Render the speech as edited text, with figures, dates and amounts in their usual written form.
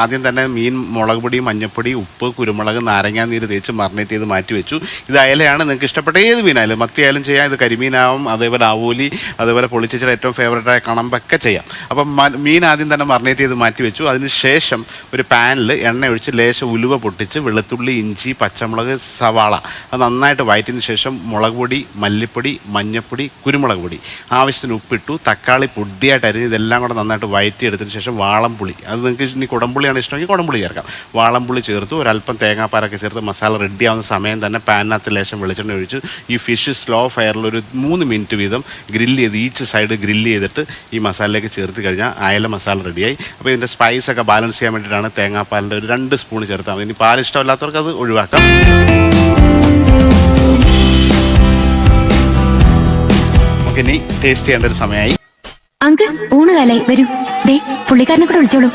ആദ്യം തന്നെ മീൻ മുളക് പൊടി, മഞ്ഞപ്പൊടി, ഉപ്പ്, കുരുമുളക്, നാരങ്ങാനീര് തേച്ച് മറിനേറ്റ് ചെയ്ത് മാറ്റി വെച്ചു. ഇത് അയലയാണ്. നിങ്ങൾക്ക് ഇഷ്ടപ്പെട്ട ഏത് മീനായാലും, മത്തിയായാലും ചെയ്യാം, ഇത് കരിമീനാവും, അതേപോലെ ആവോലി, അതേപോലെ പൊളിച്ചിട്ട് ഏറ്റവും ഫേവറേറ്റായ കണമ്പൊക്കെ ചെയ്യാം. അപ്പം മീൻ ആദ്യം തന്നെ മറിനേറ്റ് ചെയ്ത് മാറ്റി വെച്ചു. അതിന് ശേഷം ഒരു പാനിൽ എണ്ണ ഒഴിച്ച് ലേശം ഉലുവ പൊട്ടിച്ച് വെളുത്തുള്ളി, ഇഞ്ചി, പച്ചമുളക്, സവാള അത് നന്നായിട്ട് വഴറ്റിയതിന് ശേഷം മുളക് പൊടി, മല്ലിപ്പൊടി, മഞ്ഞപ്പൊടി, കുരുമുളക് പൊടി, ആവശ്യത്തിന് ഉപ്പിട്ടു, തക്കാളി പൊടിയായിട്ട് അരിഞ്ഞ് ഇതെല്ലാം കൂടെ നന്നായിട്ട് വഴറ്റിയെടുത്തതിന് ശേഷം വാളംപുളി, അത് നിങ്ങൾക്ക് ഇനി കുടംപുളിയാണ് ഇഷ്ടമെങ്കിൽ കുടംപുളി ചേർക്കാം. വാളംപുളി ചേർത്തു, ഒരല്പം തേങ്ങാപ്പാലൊക്കെ ചേർത്ത് മസാല റെഡിയാവുന്ന സമയം തന്നെ പാനിനകത്ത് ലേശം വെളിച്ചെണ്ണ ഒഴിച്ചു ഈ ഫിഷ് സ്ലോ ഫയറിൽ ഒരു 3 മിനിറ്റ് വീതം ഗ്രില്ല് ചെയ്ത് ഈച്ച് സൈഡ് ഗ്രില്ല് ചെയ്തിട്ട് ഈ മസാലയിലേക്ക് ചേർത്ത് കഴിഞ്ഞാൽ അയല മസാല റെഡിയായി. അപ്പോൾ ഇതിൻ്റെ സ്പൈസൊക്കെ ബാലൻസ് ചെയ്യാൻ വേണ്ടിയിട്ടാണ് തേങ്ങാപ്പാലിൻ്റെ ഒരു 2 സ്പൂൺ ചേർത്താൽ മതി. ഇനി പാൽ ഇഷ്ടമില്ലാത്തവർക്ക് അത് ഒഴിവാക്കാം. നമുക്കിനി ടേസ്റ്റ് ചെയ്യേണ്ട ഒരു സമയമായി. അങ്കിൾ ഊണുകാലായി വരൂ. ദേ പുള്ളിക്കാരനെ കൂടെ വിളിച്ചോളൂ.